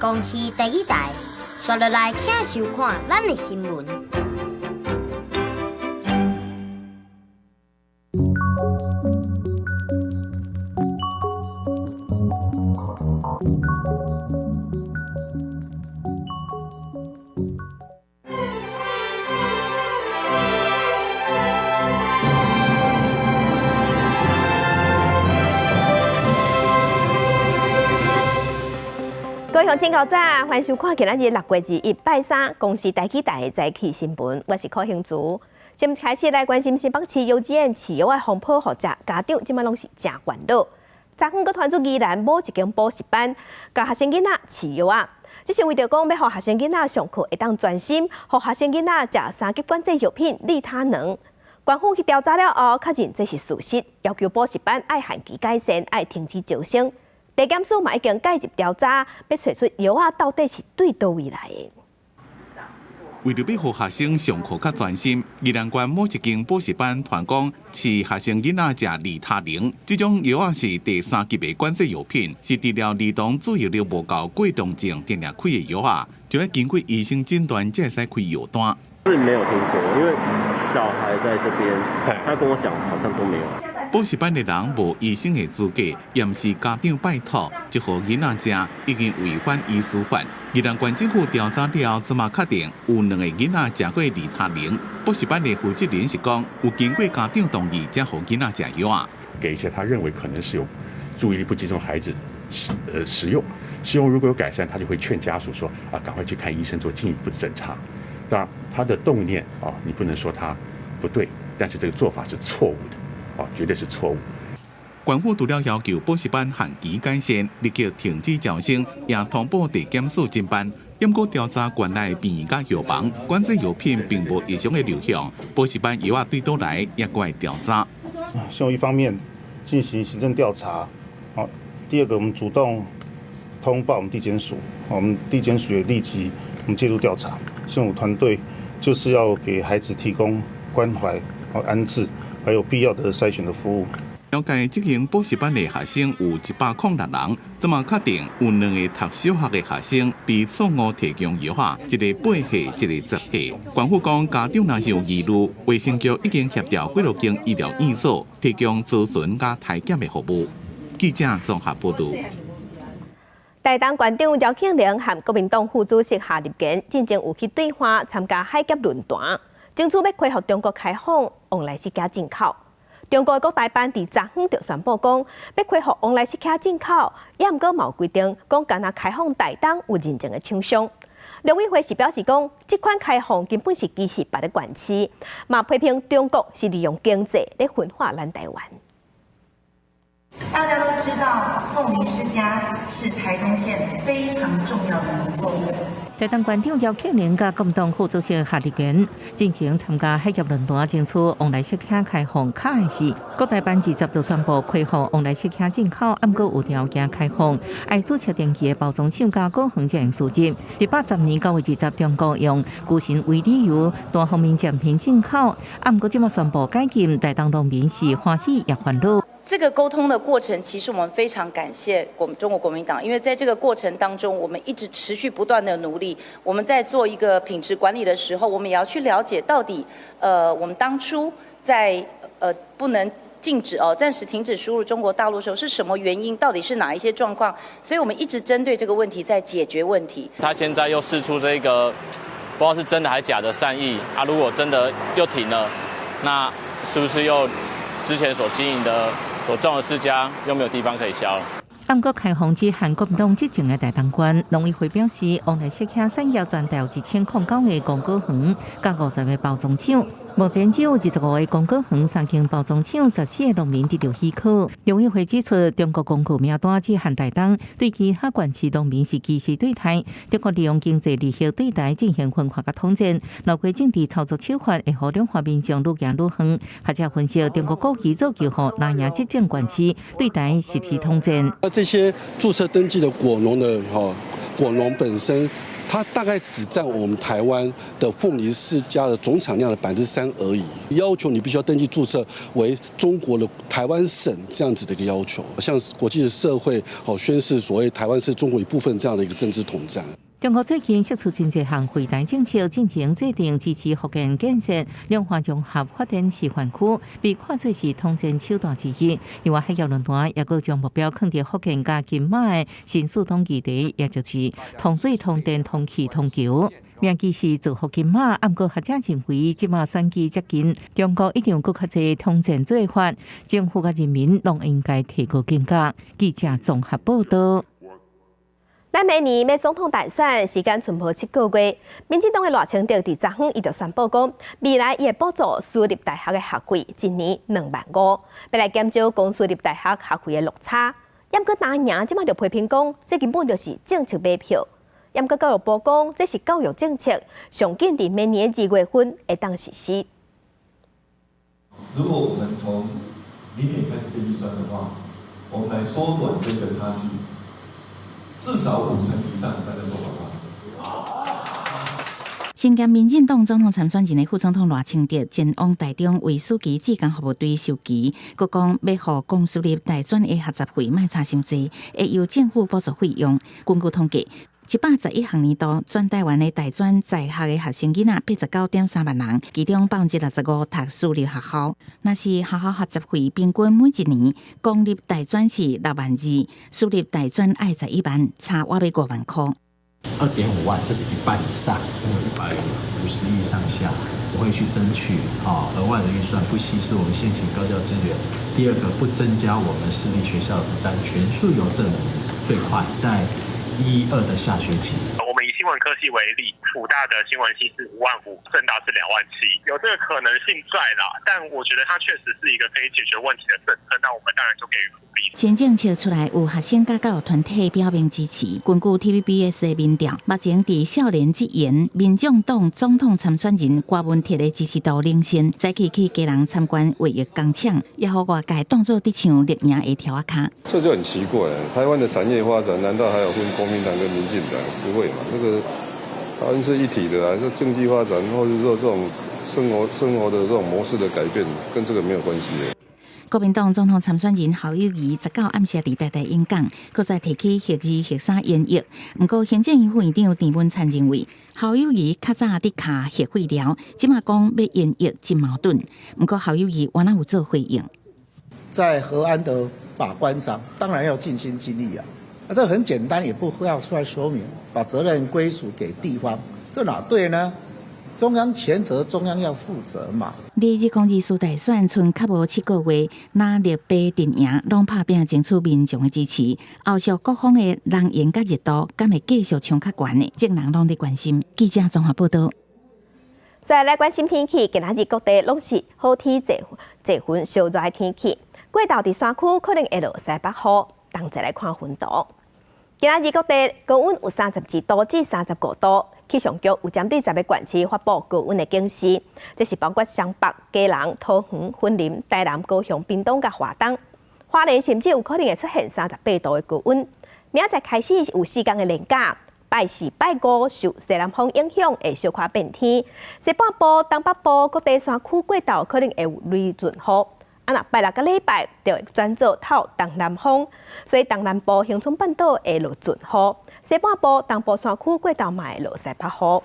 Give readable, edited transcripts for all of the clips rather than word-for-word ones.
公司第几台，刷落来请收看咱的新闻。各位乡亲早，欢迎收看今仔日6月2日拜三公司台起台早起新闻，我是柯兴竹。先开始来关心新北市幼稚园饲药的风波复杂，家长即摆拢是真烦恼。昨昏佫传出宜兰某一间补习班，甲学生囡仔饲药啊，这是为着讲要互学生囡仔上课会当专心，互学生囡仔食3级管制药品利他能。官方去调查了后，确认这是事实，要求补习班爱限期改善，爱停止招生。地检署嘛已经介入调查，要找出药啊到底是对倒位来的。为了要让学生上课较专心，宜兰县某一间补习班传讲饲学生囡仔食利他宁，这种药啊是第3级的管制药品，是治疗儿童注意力无够过动症定定开的药啊，就要经过医生诊断才会使开药单。是没有听说，因为小孩在这边，他跟我讲好像都没有。补习班的人无医生的资格，也毋是家长拜托，就互囡仔食，已经违反医师法。宜兰县政府调查了后，怎么确定有2个囡仔食过利他宁？补习班的负责人是讲，有经过家长同意才互囡仔食药啊。给一些他认为可能是有注意力不集中孩子使用如果有改善，他就会劝家属说赶快去看医生做进一步的诊查。当然，他的动念你不能说他不对，但是这个做法是错误的，绝对是错误。县府除了要求补习班限期改善，立即停止招生，也通报地检署侦办。因过调查县内病院甲药房，管制药品并无异常的流向，补习班药啊对倒来也过来调查。希望一方面进行行政调查，第二个我们主动通报我们地检署，我们地检署也立即介入调查。政府团队就是要给孩子提供关怀、安置，还有必要的筛选的服务。了解执行补习班的学生有106人，怎么确定有2个读小学的学生被错误提供药啊？一个8岁，一个10岁。县府讲，家长若是有疑虑，卫生局已经协调几多间医疗院所提供咨询加体检的服务。记者综合报道。台东县长姚庆玲和国民党副主席夏立言进前有去对话参加海峡论坛，争取要恢复中国开放往来西加进口。中国国台办伫昨昏就宣布讲，要恢复往来西加进口，也毋过嘛有规定讲，干那开放台东有认证的厂商。陆委会是表示讲，这款开放根本是歧视别的县市，嘛批评中国是利用经济来分化咱台湾。大家都知道，凤梨世家是台东县非常重要的农作物。台东县长姚庆玲甲国民党副主席夏立言进行参加海峡论坛，争取往来适客开放卡的事。国台办20就宣布恢复往来适客进口，按过有条件开放。爱注册登记的包装厂加果行进输入，110年9月20中国用孤神为理由，单方面降品进口，按过即马宣布解禁，台东农民是欢喜也烦恼。这个沟通的过程，其实我们非常感谢中国国民党，因为在这个过程当中，我们一直持续不断的努力。我们在做一个品质管理的时候，我们也要去了解到底，我们当初在不能禁止暂时停止输入中国大陆的时候是什么原因？到底是哪一些状况？所以我们一直针对这个问题在解决问题。他现在又释出这个不知道是真的还是假的善意啊！如果真的又停了，那是不是又之前所经营的？所种的世家又没有地方可以销了。按国开放之韩国民党执政的台东县农委会表示，往来适客产业全台有1009个公果园，甲50个包装厂。目前只有25个公果园、3间包装厂、14个农民得到许可。农委会指出，中国公库名单只限台东，对其他县市农民是歧视对待，中国利用经济利益对待进行分化甲统战，闹过政治操作手法，会互两化民众愈行愈远。学者分析，中国故意造就互南亚执政县市对台实施统战。这些注册登记的果农本身它大概只占我们台湾的凤梨世家的总产量的3%而已。要求你必须要登记注册为中国的台湾省这样子的一个要求，向国际的社会宣示所谓台湾是中国一部分这样的一个政治统战。中国最近释出真侪项惠台政策，进行制定支持福建建设两化融合发展示范区，被看作是统战手段之一。另外，海峡论坛也佫将目标放伫福建加金马的新速通议题，也就是通水、通电、通气、通桥。名记是造福金马，暗过学者认为，即马选举接近，中国一定有更较侪统战做法，政府甲人民拢应该提高警觉。记者综合报道。咱明年要总统大选，时间剩无7个月。民进党的赖清德伫昨昏伊就宣布讲，未来伊会补助私立大学的学费，一年25000，要来减少公私立大学学费的落差。也毋过打赢，即马就批评讲，这根本就是政策买票。也毋过教育部讲，这是教育政策，上紧伫明年2月份会当实施。如果我们从明年开始编预算的话，我们来缩短这个差距。至少50%以上，大家说好不好？身兼民进党总统参选人的副总统赖清德前往台中为暑期志工服务队授旗，佮讲要互公私立大专的学杂费莫差伤济，会由政府补助费用。根据统计，111学年度全台湾的大专在学的学生囡仔89.3万人，其中65%读私立学校。若是学校学杂费平均每一年，公立大专是62000，私立大专爱11万，差我要5万块。2.5万，这是1半以上，有150亿上下，我会去争取额外的预算，不稀释我们现行高教资源。第二个，不增加我们私立学校的负担，全数由政府最快在1、2的下学期。我们以新闻科系为例，辅大的新闻系是55000，政大是27000，有这个可能性在啦。但我觉得它确实是一个可以解决问题的政策，那我们当然就给予鼓励。新政策出来，有学生甲教育团体表明支持。根据 TVBS 的民调，目前伫少年职员、民众党总统参选人郭文铁的支持度领先，早起去家人参观卫浴工厂，也互外界当作伫像绿营的条卡。这就很奇怪了，台湾的产业发展难道还有分国民党跟民进党？不会嘛？这个台湾是一体的啊，这经济发展或者说这种生活的这种模式的改变，跟这个没有关系的。国民党总统参选人侯友宜19暗时伫台大演讲，搁再提起核2、核3演绎。不过，行政院副院长郑文灿认为，侯友宜较早伫卡核废料，即马讲要演绎真矛盾。不过，侯友宜原来有做回应，在核安的把关上，当然要尽心尽力啊。这很简单，也不要出来说明，把责任归属给地方，这哪对呢？中央全责，中央要负责嘛。2024大选剩较无7个月，哪立碑阵营拢拍拼争取民众的支持。后续各方的人缘甲热度，敢会继续冲较悬呢？众人拢伫关心。记者综合报道。再来关心天气，今仔日各地拢是好天侪云小热的天气。过昼伫山区可能会落西北雨，同齐来看云图。今仔日各地高温有32度至35度。气象局有针对10个县市发布高温的警示，这是包括双北、基隆、桃园、云林、台南、高雄、屏东甲华东。花莲甚至有可能会出现38度的高温。明仔载开始有4天的连假，拜4、拜5受西南风影响会小可变天。西半部、东北部各地山区过昼可能会有雷阵雨。若拜6个礼拜就会转做透东南风，所以东南部恒春半岛会落阵雨。西半部、东部山区过昼嘛会落西北雨。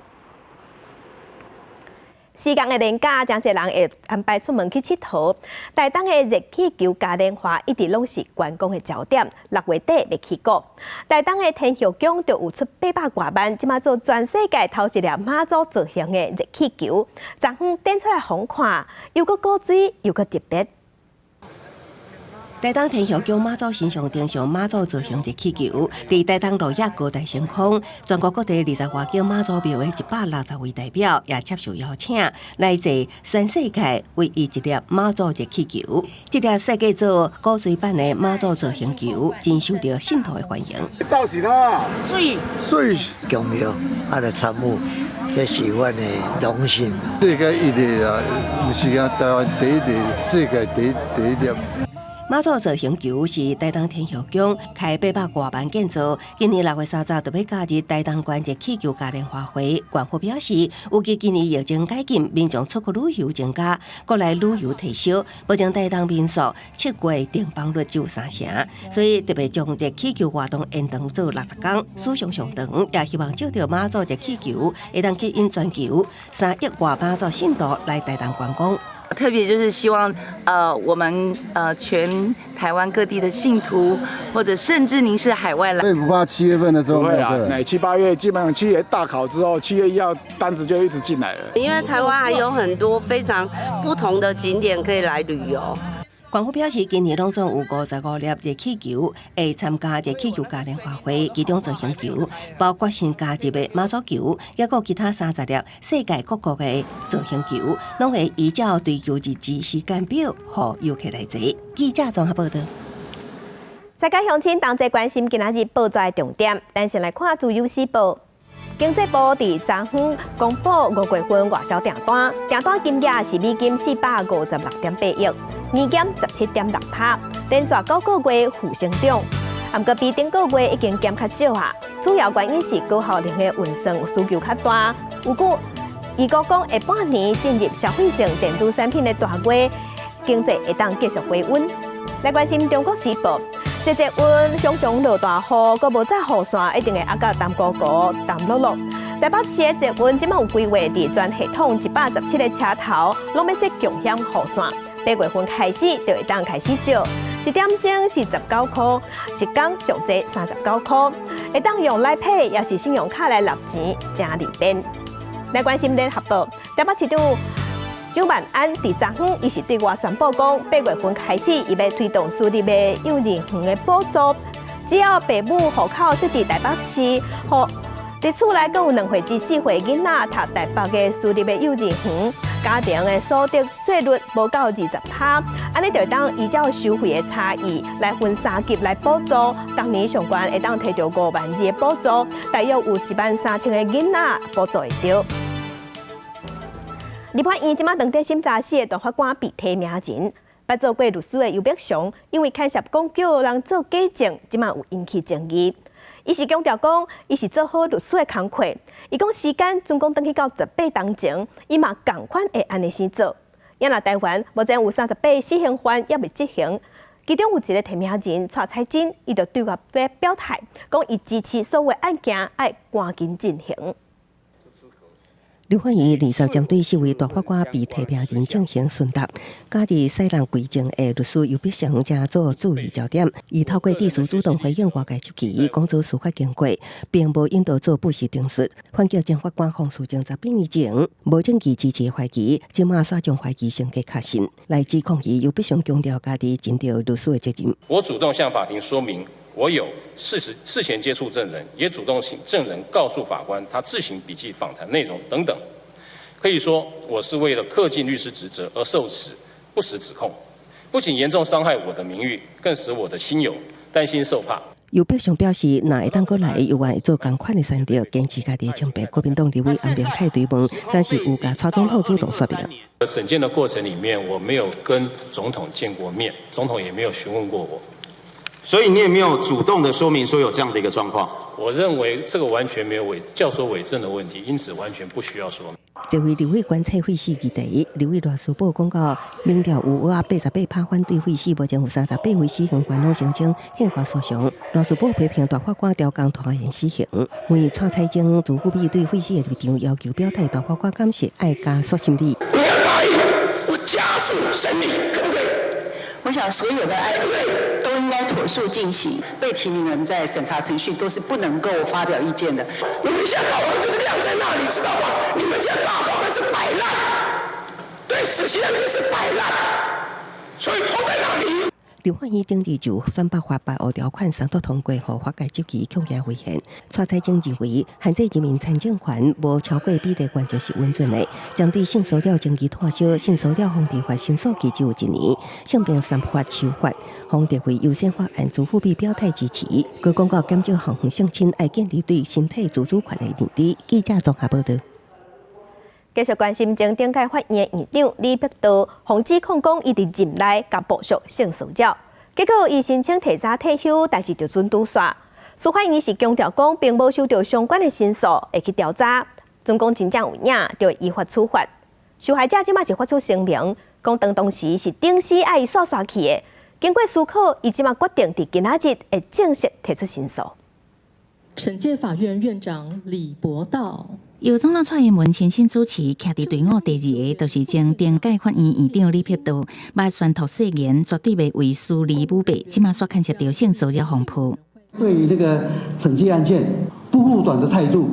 4天的连假，真侪人会安排出门去佚佗。台东的热气球嘉年华一直拢是观光的焦点，6月底要起国。台东的天后宫就有出800多万，即马做全世界头一粒马祖造型的热气球，昨昏展出来好看，又搁古水又搁特别。台东天后宫马祖神像登上马祖造型热气球，伫台东路野高台升空，全国各地20多间马祖庙的160位代表也接受邀请，来自全世界唯一一粒马祖热气球。这粒设计做古锥版的马祖造型球，真受到信徒的欢迎。造型啊，水重要，来参与，这是阮的荣幸。世界一粒啊，不是讲台湾第一粒，世界第一粒。马祖造型球是台东天后宫开800多万建造，今年6月30日特别假日台东县热气球嘉年华会，官府表示，预计今年疫情解禁，民众出国旅游增加，国内旅游退烧，目前台东民宿7月订房率只有3成，所以特别将热气球活动延长做60天，史上上长，也希望借着马祖热气球，会当吸引全球3亿外马祖信徒来台东观光。特别就是希望，我们全台湾各地的信徒，或者甚至您是海外来，所以不怕7月份的时候不会啊，那7、8月基本上7月大考之后，7月1号单子就一直进来了。因为台湾还有很多非常不同的景点可以来旅游。官府表示，今年拢总有55粒热气球会参加热气球嘉年华会，其中造型球包括新加入的马祖球，也有其他30粒世界各国的造型球，拢会依照追求日期时间表，予游客来坐。记者综合报道。世界乡亲同齐关心今仔日报纸的重点，咱先来看自由时报。经济部伫昨昏公布5月份外销订单，订单金额是美金456.8亿，年减17.6%，连续9个月负成长。不过比顶个月已经减较少啊，主要原因是高效能的运算需求较大。预估讲下半年进入消费性电子产品的大月，经济会当继续回稳。来关心中国时报。这温熊熊落大雨，阁无再雨伞，一定会压到淡糊糊、淡落落。台北市的这温即马有规划伫全系统117个车头，拢要设强险雨伞。8月份开始就会当开始照，1点钟是19块，一天上济39块，会当用来配也是信用卡来纳钱，真利便。来关心联合报，台北市长蒋万安伫昨昏，伊是对外宣布讲，8月份开始，伊要推动私立的幼儿园的补助，只要父母户口设伫台北市，伫厝内更有2岁至4岁囡仔读台北的私立的幼儿园，家庭的所得税率无到20%，安尼就会当依照收费的差异来分3级来补助。当年上悬会当摕到5万2的补助，大约有13000个囡仔补助会到。立法院即马当地审查室的大法官被提名前，捌做过律师的尤碧祥，因为牵涉讲叫人做假证，即马有引起争议。伊是强调讲，伊是做好律师的工课。伊讲时间总共等去到18当前，伊嘛共款会安尼先做。也若台湾目前有38死刑犯也未执行，其中有一个提名人蔡彩珍，伊就对外表态，讲伊支持所有案件要赶紧进行。立法院20针对4位大法官被提名人进行询答，家己西人规正的律师尤碧祥正做注意焦点，伊透过地书主动回应外界质疑，讲做司法经过，并无引导做不实陈述。反击前法官洪淑晶12年前无证据支持怀疑，即马煞将怀疑升级确信，来指控伊尤碧祥强调家己尽到律师的责任。我主动向法庭说明。我有事前接触证人，也主动请证人告诉法官他自行笔记访谈内容等等。可以说，我是为了恪尽律师职责而受此不实指控，不仅严重伤害我的名誉，更使我的亲友担心受怕。尤碧祥表示，若会当过来，又愿意做同款的选择，坚持家己的清白。国民党立委安平泰追问，但是有甲蔡总统主动说明。审检的过程里面，我没有跟总统见过面，总统也没有询问过我。所以你也没有主动的说明说有这样的一个状况。我认为这个完全没有教唆伪证的问题，因此完全不需要说明。这位立委观测会试议题，立委罗斯堡公告，民调有88%拍反对会试，目前有38位死刑犯拢申请宪法诉讼。罗斯堡批评大法官调工拖延死刑，为蔡彩晶自副比对会试的立场要求表态，大法官感谢爱加速审理。你要答应我加速审理，可不可以？我想所有的案件都应该妥速进行，被提名人在审查程序都是不能够发表意见的。你们现在讨论就是晾在那里，知道吗？你们现在大法官是摆烂，对死刑案件是摆烂，所以拖在那里。立法院顶日就宣布法白5条款三读通过，互法界执期强行违宪。蔡彩晶认为，限制人民参政权无超过比例原则是稳准的。将对性骚扰争议拖销，性骚扰防治法申诉期只有1年，性平3法修法，防治会优先法案自副比表态支持。佮公告减少行婚性侵爱建立对身体自主权的认知。记者综合报道。继续关心前顶界法院院长李碧桃，防指控讲伊伫任内甲部属性骚扰。结果伊申请提早退休，代志就准拄煞。司法院是强调讲，并无收到相关的申诉，会去调查。准讲真正有影，就会依法处罚。受害者即马是发出声明，讲当时是顶死爱伊煞去的。经过思考，伊即马决定伫今仔日会正式提出申诉。惩戒法院院长李博道。由总统蔡英文亲身主持，徛伫队伍第2个，就是前电解法院院长李碧都，捌宣读誓言，绝对袂为私利舞弊，即马所牵涉到性骚扰风波。对于那个惩戒案件不护短的态度，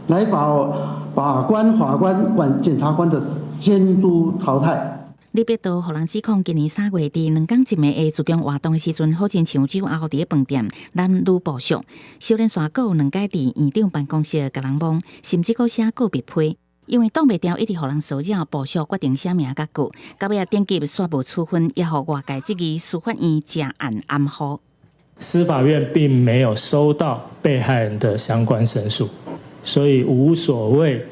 来把法官、法官、检察官的监督淘汰。李碧都互人指控，今年3月伫2港一暝的自强活动的时阵，好前抢酒后伫个饭店男女暴俗，少年耍狗2届伫院长办公室甲人摸，甚至佫写告别批。因为挡袂牢，一直互人骚扰暴俗，决定写名甲句，到尾点击煞无处分，也互外界质疑司法院假案暗号。司法院并没有收到被害人的相关申诉，所以无所谓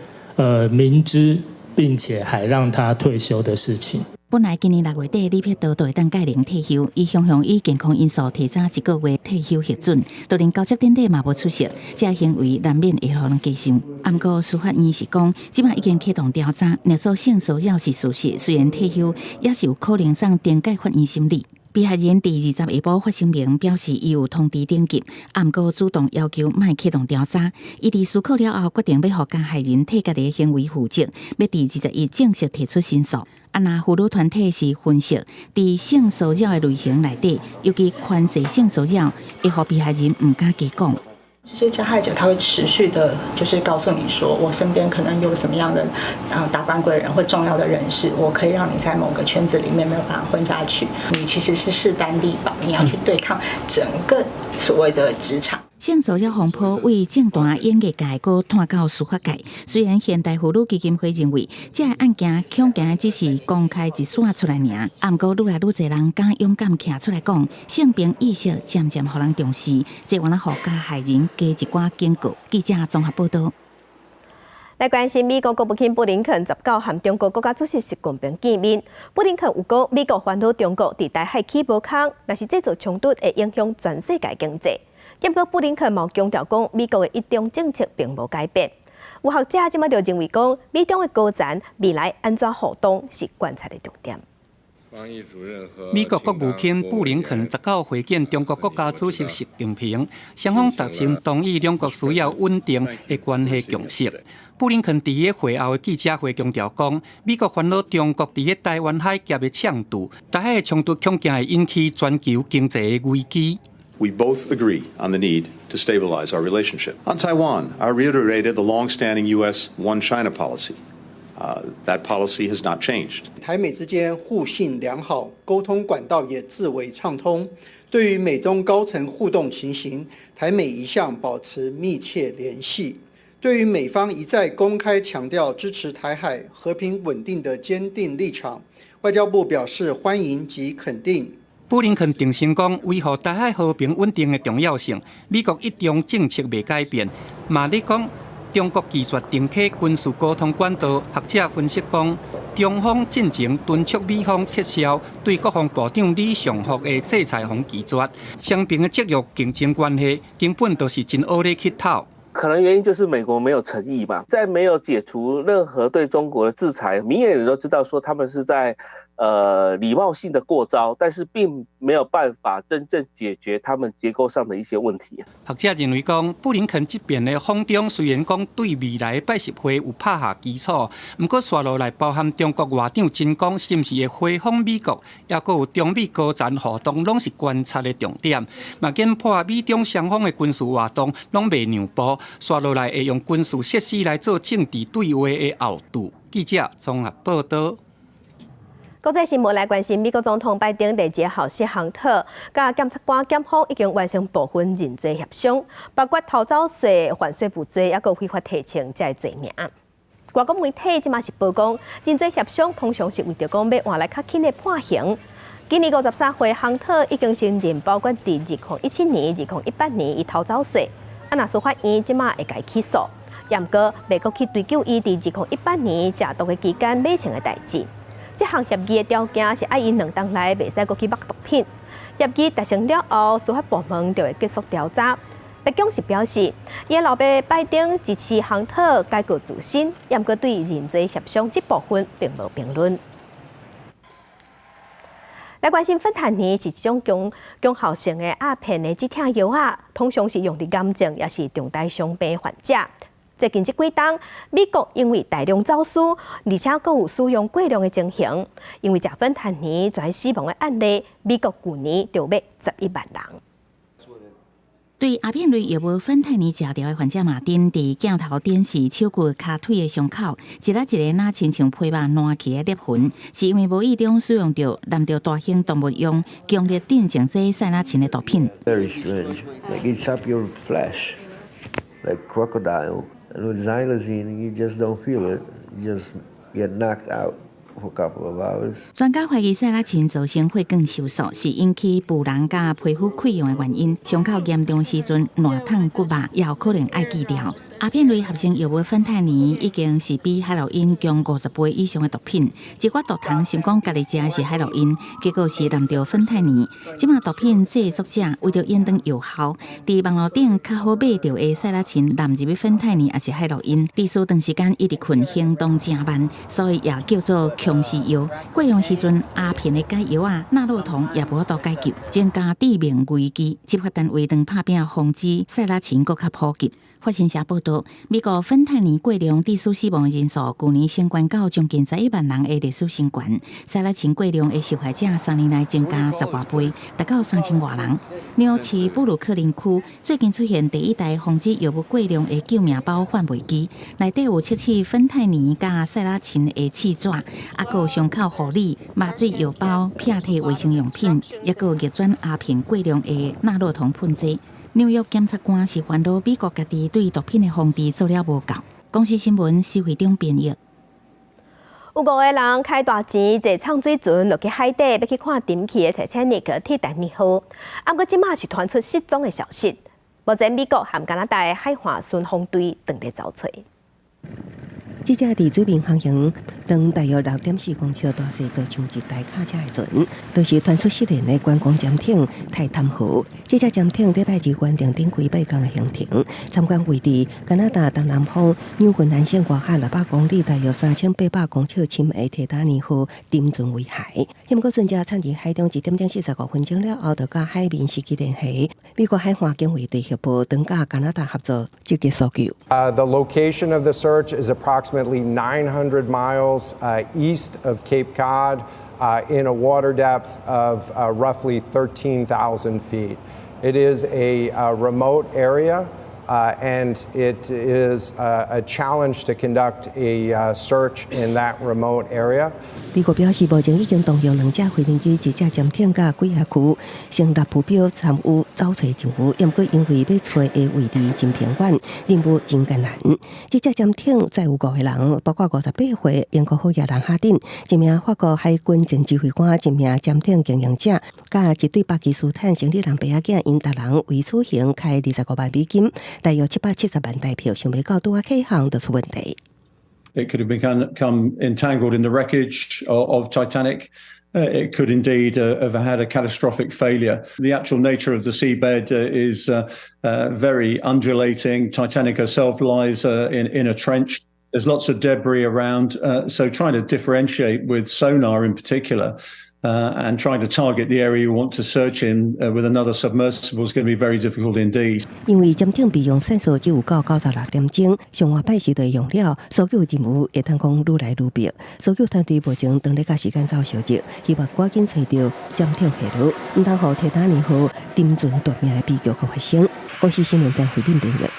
明知并且还让他退休的事情。本来今年6月底，李碧都会当届龄退休，伊雄雄以健康因素提早1个月退休核准，就连交接典礼嘛无出席，这行为难免会互人加伤。不过司法院是讲，即马已经启动调查，若做性骚扰是事实，虽然退休，也是有可能送电解法院审理。被害人第20下晡发声明，表示伊有通知顶级，不过主动要求莫启动调查。伊伫思考了后，决定要互加害人替家己的行为负责，要伫21日正式提出申诉。若妇女团体是分析，伫性骚扰的类型内底，尤其宽限性骚扰，会互被害人唔敢加讲。这些加害者他会持续的，就是告诉你说，我身边可能有什么样的达官贵人或重要的人士，我可以让你在某个圈子里面没有办法混下去。你其实是势单力薄，你要去对抗整个所谓的职场。性骚扰风波为政坛演艺界搁拖到司法界。虽然现代妇女基金会认为，这个案件恐惊只是公开一线出来尔，不过愈来愈侪人敢勇敢徛出来讲，性平意识渐渐互人重视，这原来互加害人加一寡警告。记者综合报道。来关心美国国务卿布林肯19和中国国家主席习近平见面。布林肯有讲，美国烦恼中国伫台海起无空，但是这座冲突会影响全世界经济。不过布林肯冇强调讲，美国的一中政策并无改变。有学者即马就认为讲，美中的高层未来安怎互动是观察的重点。美国国务卿布林肯19会见中国国家主席习近平，双方达成同意两国需要稳定的关系共识。布林肯伫个会后的记者会强调讲，美国烦恼中国伫个台湾海峡的呛度，台海的冲突恐惊会引起全球经济的危机。We both agree on the need to stabilize our relationship. On Taiwan, I reiterated the long-standing U.S. One China policy. That policy has not changed. 台美之间互信良好，沟通管道也自为畅通。对于美中高层互动情形，台美一向保持密切联系。对于美方一再公开强调支持台海和平稳定的坚定立场，外交部表示欢迎及肯定。布林肯重申讲，维护台海和平稳定的重要性，美国一中政策未改变。嘛咧讲，中国拒绝重启军事沟通管道。学者分析讲，中方进前敦促美方撤销对国防部长李尚福的制裁防拒绝，双边的战略竞争关系根本就是真恶劣乞讨。可能原因就是美国没有诚意吧，在没有解除任何对中国的制裁，明眼人都知道说他们是在礼貌性的过招，但是并没有办法真正解决他们结构上的一些问题。学者认为讲，布林肯这边的访中虽然讲对未来的80会有拍下基础，不过刷落来包含中国外长真讲是不是会回访美国，也佫有中美高层活动，拢是观察的重点。嘛，紧破美中双方的军事活动拢未让步，刷落来会用军事设施来做政治对话的后盾。记者综合报道。国际新闻来关心，美国总统拜登第1号实行特，甲检察官检方已经完成部分认罪协商，包括逃走税、犯税不罪，也佫非法提请这罪名。外国媒体即马是报讲，认罪协商通常是为着讲要换来较轻的判刑。今年53岁亨特已经承认，包括伫2017年、2018年伊逃走税，若司法院即马会甲伊起诉。不过，美国去追究伊伫2018年戒毒的期间买枪的代志。这项协议的条件是因2档内袂使再去卖毒品。协议达成了后，司法部门就会结束调查。白宫是表示，伊的老爸拜登支持航特改革自身，也毋过对认罪协商这部分并无评论。来关心芬太尼是一种功效性的鸦片的止痛药啊，通常是用伫癌症也是重大伤病患者。最近这几天，美国因为大量走私，而且阁有使用过量的情形，因为食芬太尼全死亡的案例，美国去年就灭11万人。对鸦片类药物芬太尼食掉的患者马丁，伫镜头展示手骨、骹腿的伤口，一个若亲像皮肉烂起的裂痕，是因为无意中使用着染着大型动物用强烈镇静剂塞拉嗪的毒品。Very strange, like eats up your flesh, like crocodile. And with xylazine, you just don't feel it. You just get knocked out for a couple of hours. 专家怀疑塞拉嗪造成血管收缩，是引起妇人甲皮肤溃疡的原因。伤口严重时阵，烂痛骨肉也有可能爱锯掉。鸦片类合成药物芬太尼已经是比海洛因强50倍以上的毒品。一寡毒虫想讲家己食的是海洛因，结果是染着芬太尼。即马毒品制作者为着延长药效，伫网络顶较好买到的塞拉嗪染入去芬太尼，也是海洛因。治疗长时间一直困，行动真慢，所以也叫做强势药。过用时阵，鸦片的解药啊，纳洛酮也无法度解救，增加致命危机。执法单位当拍拼防止塞拉嗪更较普及。法新社报道，美国芬太尼过量致死亡的人数，去年升悬到将近11万人的历史新高。塞拉嗪过量的受害者3年来增加10多倍，达到3000多人。纽约市布鲁克林区最近出现第一台防止药物过量的救命包贩卖机，内底有测试芬太尼加塞拉嗪的试纸，还有伤口护理、麻醉药包、片体卫生用品，也有逆转鸦片过量的纳洛酮喷剂。纽约检察官是烦恼美国家己对毒品的防治做了无够。公司新闻施会长编译。有5个人开大钱坐畅水船落去海底，要去看沉去的Titanic替代日号。不过，即马是传出失踪的消息。目前，美国和加拿大的海岸巡防队正在找找。这只伫水面航行，长大约6.4公尺大小，就像一台卡车的船，就是传出失联的观光潜艇泰坦号。这只潜艇礼拜日原定展开8天的行程，参观位置加拿大东南方纽芬兰县外海600公里，大约3800公尺深的铁达尼号沉船为海。不过，船只产于海中1点45分钟了后，就甲海面失去联系。美国海岸警卫队协助等甲加拿大合作积极搜救。The location of the search is approximately 900 miles east of Cape Cod in a water depth of roughly 13,000 feet. It is a remote area and it is a challenge to conduct a search in that remote area. 美国表示，目前已经动用2架飞行机、1架潜艇甲几下区，成立目标参与找找任务。不过，因为要找的位置真偏远，任务真艰难。这架潜艇载有5个人，包括58岁英国好野人哈丁，一名法国海军前指挥官，一名潜艇经营者，甲一对巴基斯坦成年人爸仔囝，因达人为此行开25万美金，大约770万台票，想袂到拄啊起航就出问题。It could have become entangled in the wreckage of Titanic. It could indeed have had a catastrophic failure. The actual nature of the seabed is very undulating. Titanic herself lies in a trench. There's lots of debris around, so trying to differentiate with sonar in particular, and trying to target the area you want to search in with another submersible is going to be very difficult indeed. 因为潜艇备用线索只有到96点钟，上下摆时就用了，搜救任务会当讲愈来愈密。搜救团队目前当咧甲时间走小日，希望赶紧找到潜艇下落，唔通让铁达尼号沉船夺命的悲剧发生。公司新闻单回应评论。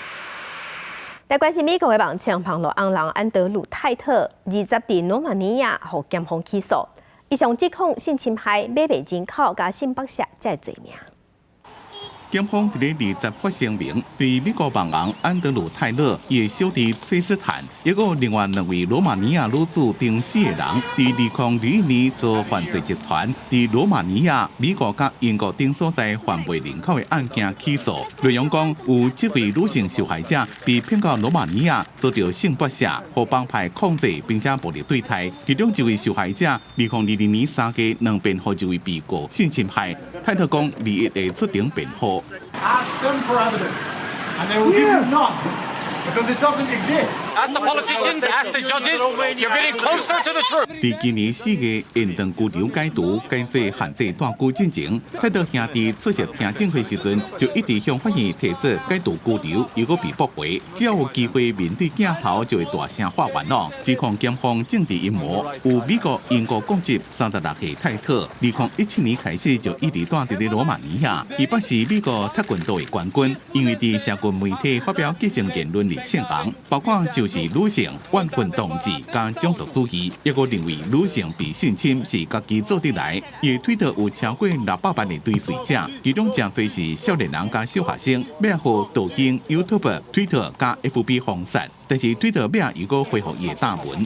来关心美国的网枪旁路昂人安德鲁泰特20伫罗马尼亚被检方起诉。伊上指控性侵害、买卖人口、加性剥削这罪名。检方伫咧20发声明，对美国网红安德鲁·泰勒、伊的小弟崔斯坦，抑个另外2位罗马尼亚女子等4个人，伫2021年遭犯罪集团伫罗马尼亚、美国甲英国等所在贩卖人口的案件起诉。内容讲有7位女性受害者被骗到罗马尼亚，遭到性剥削、和帮派控制，并且暴力对待。其中1位受害者，2022年3月2遍和1位被告性侵害。泰特讲利益会出庭辩护。Ask them for evidence, and they will give you none, because it doesn't exist. Ask the politicians, ask the judges, you're getting closer to the truth. 伫今年4月，延长拘留解除改制限制断估进程。泰德兄弟出席听证会时阵，就一直向法院提出解除拘留，如果被驳回，只要有机会面对镜头，就会大声发言咯。指控检方政治阴谋，有美国、英国国籍36岁泰特，2017年开始就一直住伫咧罗马尼亚。伊爸是美国跆拳道的冠军，因为伫社群媒体发表激进言论而欠行，包括就是女性、万分同志加种族主义，抑个认为女性被性侵是家己做得来。伊推特有超过600万的追随者，其中真侪是少年人加小学生，要互抖音、YouTube、推特加 FB 封杀，但是推特要如果恢复伊的大文。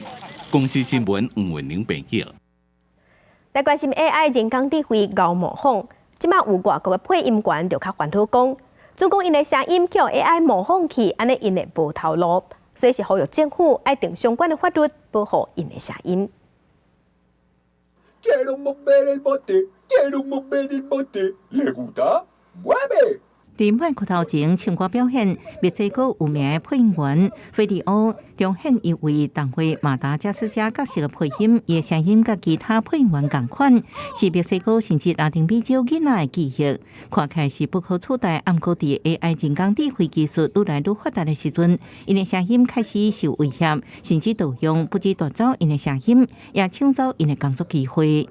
公司新闻黄文玲编辑。来关心 AI 人工智慧熬模仿，即马有外国的配音员就较烦恼讲，总讲因的声音叫 AI 模仿去，安尼因会无头路。所以是呼吁政府爱定相关的法律保护因的声音。伫麦克头前唱歌表演，墨西哥有名的配音员菲利欧彰显一位同为马达加斯加角色的配音，伊声音甲其他配音员同款，是墨西哥甚至拉丁美洲囡仔的记忆。看起来是不可取代，毋过伫 AI 人工智慧技术愈来愈发达的时阵，因的声音开始受威胁，甚至盗用不止夺走因的声音，也抢走因的工作机会。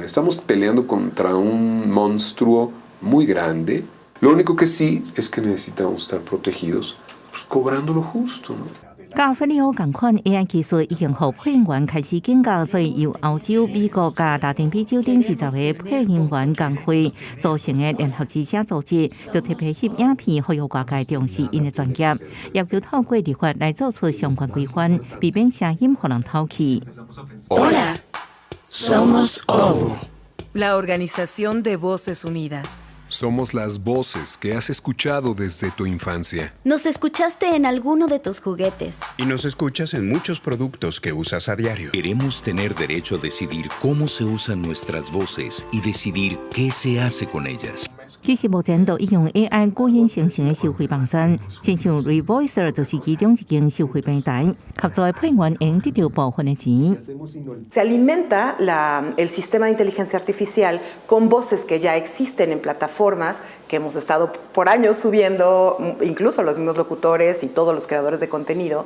Estamos peleando contra un monstruo muy grande. Lo único que sí es que necesitamos estar protegidos, pues cobrando lo justo, ¿no? 甲菲利欧同款 AI 技术已经互配音员开始警告，所以由欧洲、美国甲拉丁美洲等20个配音员工会组成的联合记者组织，就特别翕影片，呼吁外界重视因的专业，要求透过立法来做出相关规范，避免声音互人偷去。Hola, somos OVO, la Organización de Voces Unidas.Somos las voces que has escuchado desde tu infancia. Nos escuchaste en alguno de tus juguetes. Y nos escuchas en muchos productos que usas a diario. Queremos tener derecho a decidir cómo se usan nuestras voces y decidir qué se hace con ellas. 其实目前都已用 AI 语音生成的收费网站，亲像 Revoicer 就是其中一间收费平台，合作的配员会用得到部分的钱。Se alimenta el sistema de inteligencia artificial con voces que ya existen en plataformas que hemos estado por años subiendo, incluso los mismos locutores y todos los creadores de contenido.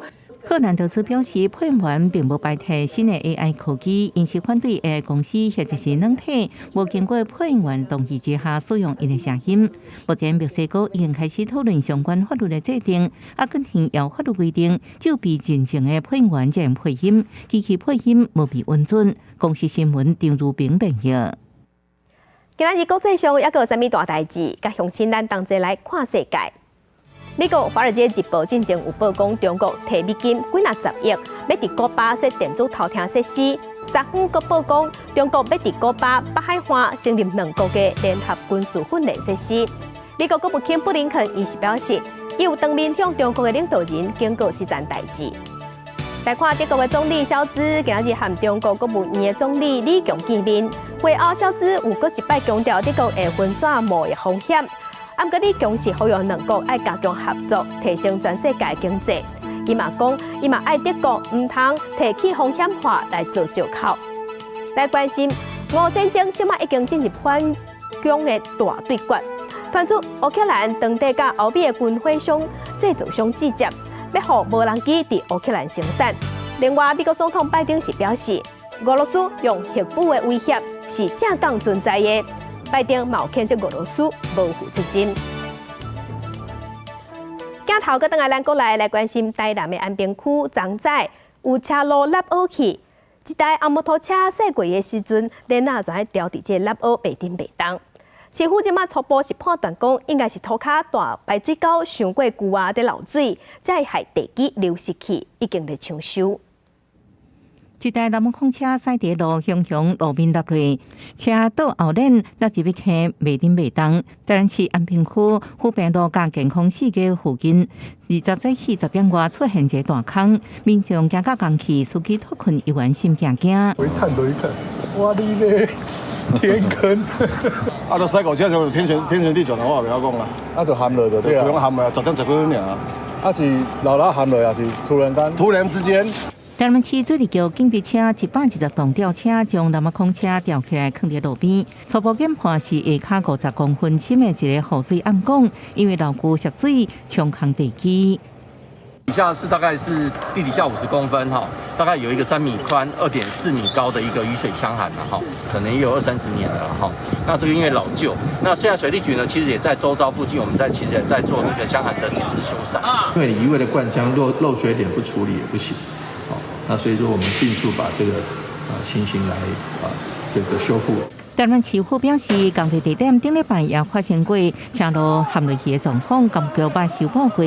赫兰德兹表示，配员并无排斥新的 AI 科技，因是反对 AI 公司或者是软体无经过配员同意之下使用因的声音。目前墨西哥已经开始讨论相关法律的制定，阿根廷有法律规定，只有被认证的配员才能配音，机器配音无被允准。公司新闻张如平编译。今仔日国际上还阁有啥物大代志？甲乡亲咱同齐来看世界。美国《华尔街日报》进前有报讲，中国摕美金几若10亿，要伫古巴设电子偷听设施。昨昏阁报讲，中国要伫古巴北海岸成立2国的联合军事训练设施。美国国务卿布林肯伊是表示，伊有当面向中国的领导人警告这件代志。来看德国的总理肖兹，今日和中国国务院的总理李强见面。会后，肖兹有阁一摆强调德国会分散贸易风险。不过，李强是呼吁2国爱加强合作，提升全世界经济。伊嘛讲，伊嘛爱德国唔通提起风险化来做借口。来关心俄战争，即马已经进入反攻的大对决。传出乌克兰当地甲欧美的军火商、制造商直接要互无人机伫乌克兰生产。另外，美国总统拜登是表示，俄罗斯用核武的威胁是正当存在的。拜登嘛有谴责俄罗斯无负责任。镜头搁倒来咱国内来关心台南的安平区，昨早有车路凹凹去，一台红摩托车驶过的时阵，连仔全调伫这凹凹白灯白动。市府即马初步是判断讲，应该是涂骹大排水沟上过久啊，在漏水，才会害地基流失去，已经在抢修。一台南木空车驶伫路向路面落落，车倒后轮落入要坑袂顶袂动。台南市安平区富平路甲健康四街附近，20早起10点外出现一个大坑，民众惊到公去，司机脱困一员心惊惊。一看，我哩咧天坑，啊，都驶过车就天旋地转的话，不要讲啦。啊，就陷落就对啊，不用陷落，10点10分尔。啊是老陷落，也是突然之间。台南市水利局警备车110吨吊车将南木空车吊起来，放伫路边。初步检判是下骹50公分深的一个雨水暗管，因为老旧涉水冲空地基。底下是大概是地底下50公分哈，大概有一个3米宽、2.4米高的一个雨水箱涵了哈，可能也有20-30年了哈。那这个因为老旧，那现在水利局呢，其实也在周遭附近，我们其实也在做这个箱涵的检视修缮。因为你一味的灌浆漏水点不处理也不行。那所以说，我们尽速把这个情形来这个修复。台南市府表示，工地地点顶礼拜也发生过车路陷落去的状况，感觉把修补过。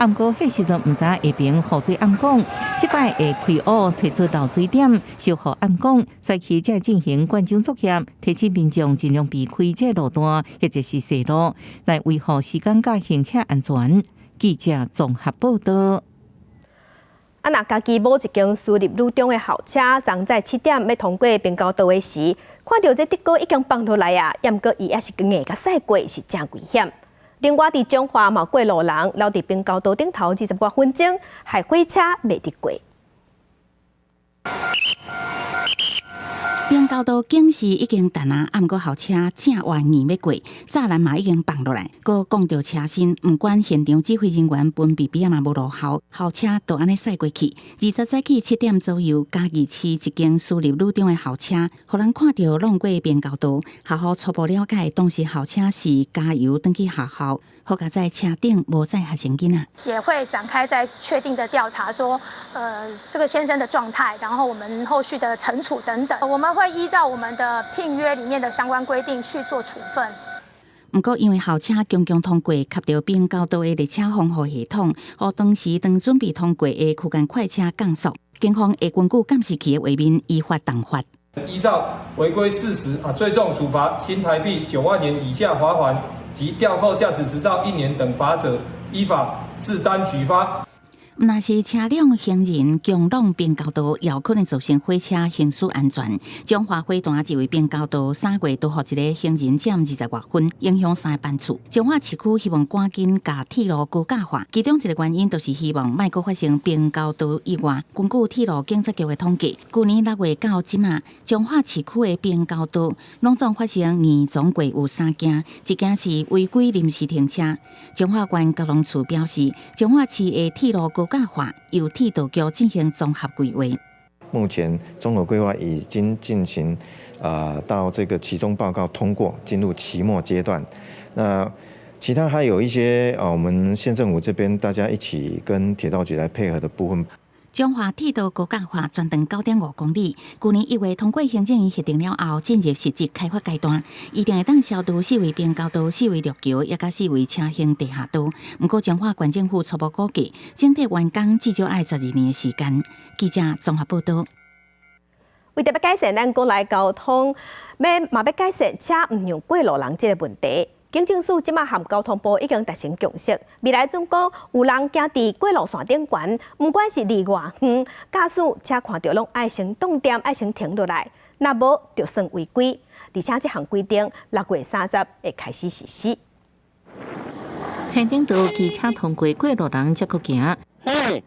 不过迄时阵唔知下边雨水暗管，即摆会开挖找出漏水点，修复暗管，再去再进行灌浆作业，提醒民众尽量避开这路段或者是细路，来维护时间甲行车安全。记者综合报道。若家己某一间私立女中的校车，昨在7点要通过平交道的时，看到这德哥已经放落来啊，也毋过伊也是硬甲驶过，是真危险。另外，伫中华嘛过路人留伫平交道顶头20多分钟，害火车袂得过。平交道警示已经等啊，毋过校车正晚硬要过，栅栏嘛已经放落来，搁讲到车身，毋管现场指挥人员分别比嘛无落后，校车就安尼驶过去。20早起7点左右，嘉义市一间私立女中的校车，互人看到弄过平交道，校方初步了解，当时校车是加油登去学校。好加在车顶无载学生囡仔，也会展开在确定的调查说，这个先生的状态，然后我们后续的惩处等等，我们会依照我们的聘约里面的相关规定去做处分。不过，因为校车强通过卡到平交道的列车防护系统，和当时当准备通过的区间快车降速，警方会根据监视器的画面依法动罚。依照违规事实最重处罚新台币9万元以下罚款及吊扣驾驶执照1年等罚者，依法自担举发。若是车辆行人强弄平交道，也可能造成火车行驶安全。中华火段一位平交道3月多互一个行人占20多分，影响3个班次。中华市区希望赶紧把铁路高架化，其中一个原因就是希望莫阁发生平交道意外。根据铁路警察局的统计，去年6月到即马，中华市区的平交道拢总发生严重过有3件，一件是违规临时停车。中华县交通处表示，中华市的铁路高架化由铁道局进行综合规划。目前综合规划已经进行，到这个期中报告通过，进入期末阶段。那其他还有一些我们县政府这边大家一起跟铁道局来配合的部分。中华铁道高架化全长9.5公里，去年1月通过行政院核定了后，进入实际开发阶段，一定会当消除4位平交道、4位陆桥，也甲4位车行地下道。不过，中华县政府初步估计，整体完工至少要12年的时间。记者综合报道。为着要改善咱国内交通，要改善车唔让过路人这个问题。警政署即马和交通部已经达成共识，未来总讲有人行伫过路线顶悬，不管是离外远，驾驶车看到拢爱先动点，爱先停落来，若无就算违规。而且这项规定6月30会开始实施。青顶道机车通过过路人才可行。嘿，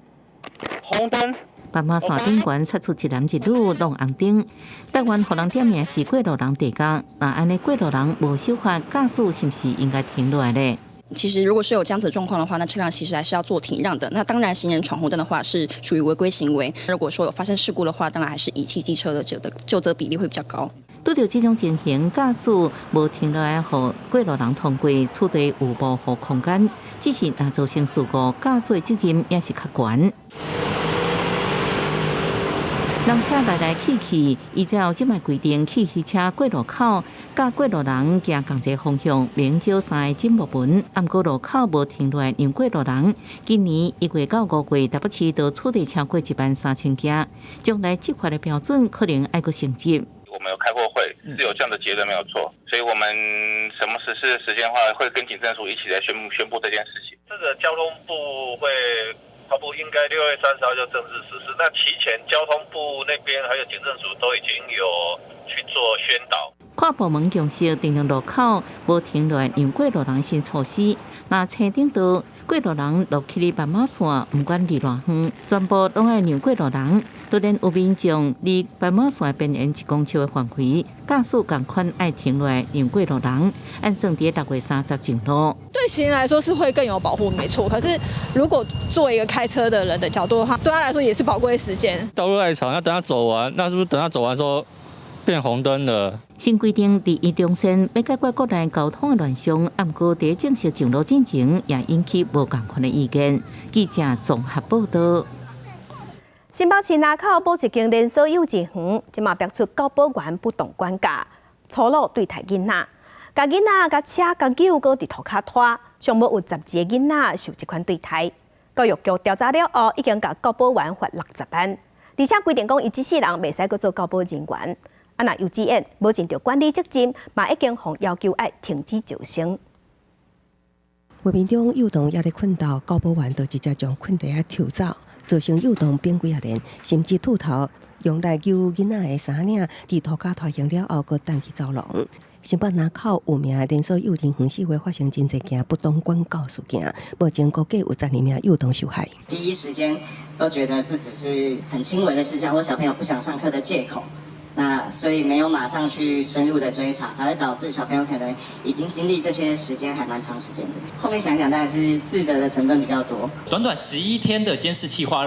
红灯。斑马线顶悬插出一男一女弄红灯，台湾互人点名是过路人地价。那安尼过路人无守法，驾驶是不是应该停落来呢？其实，如果是有这样子的状况的话，那车辆其实还是要做停让的。那当然，行人闯红灯的话是属于违规行为。如果说有发生事故的话，当然还是遗弃机车的就责比例会比较高。拄到这种情形，驾驶无停落来，互过路人通过，处地有模糊空间，只是若造成事故，驾驶的责任也是较悬。人车来来去去，依照即卖规定，汽车过路口，甲过路人行同一方向，免照三个警木门。按过路口无停落来让过路人，今年1月到5月，台北市都处理超过13000件。将来执法的标准可能还阁升级。我们有开过会，是有这样的结论没有错，所以我们什么实施的时间的话，会跟警政署一起来宣布这件事情。这个交通部会。发布应该6月30号就正式实施。那提前交通部那边还有警政署都已经有去做宣导。跨部门共识定定路口无停落让过路人新措施。那车顶道过路人落去哩斑马线，不管离偌远，全部拢爱让过路人。突然有民众离斑马线边缘1公尺的范围，驾驶同款爱停落来让过路人，按算伫6月30进路。对行人来说是会更有保护，没错。可是如果作为一个开车的人的角度的话，对他来说也是宝贵时间。道路太长，要等他走完，那是不是等他走完之后变红灯了？新规定伫宜中线要解决国内交通的乱象，不过在正式上路进前，也引起无共款的意见。记者综合报道。新北市林口某一间连锁幼稚园，即马爆出教保员不当管教、粗鲁对待囡仔，甲囡仔、甲车、甲狗，搁伫涂骹拖，上无有12个囡仔受这款对待。教育局调查了后，已经甲教保员罚60万，而且规定讲伊这世人袂使搁做教保人员。啊，若幼稚园无尽到管理责任，嘛已经互要求爱停止招生。画面中幼童也咧困斗，教保员就直接将困地仔抽走。造成幼童变几啊年，甚至秃头，用来救囡仔的衫领，伫涂骹拖行了后，搁弹去走廊。新北林口有名连锁幼儿园4月发生真侪件不当管教事件，目前估计有12名幼童受害。第一时间都觉得这只是很轻微的事情，或小朋友不想上课的借口。那所以没有马上去深入的追查，才会导致小朋友可能已经经历这些时间还蛮长时间的。后面想想，当然是自责的成分比较多。短短11天的监视器画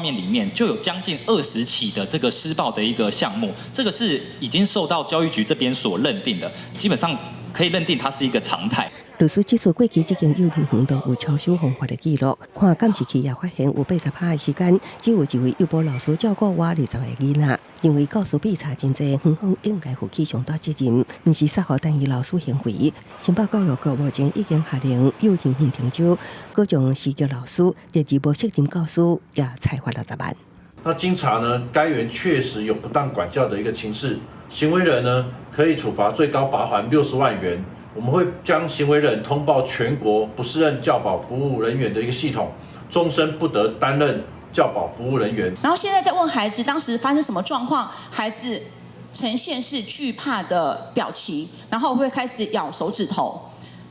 面里面，就有将近20起的这个施暴的一个项目，这个是已经受到教育局这边所认定的，基本上可以认定它是一个常态。律师指出，过去这间幼儿园都有超收方法的记录，看监视器也发现有80%的时间，只有一位幼保老师照顾我20个囡仔。认为告诉比查真济，园方应该负起上大责任，不是杀害单一老师行为。新北教育局目前已经下令幼儿园停招，各将施教老师、第二无责任教师也裁罚60万。那经查呢，该园确实有不当管教的一个情事，行为人呢可以处罚最高罚款60万元。我们会将行为人通报全国不适任教保服务人员的一个系统，终身不得担任教保服务人员。然后现在在问孩子当时发生什么状况，孩子呈现是惧怕的表情，然后会开始咬手指头。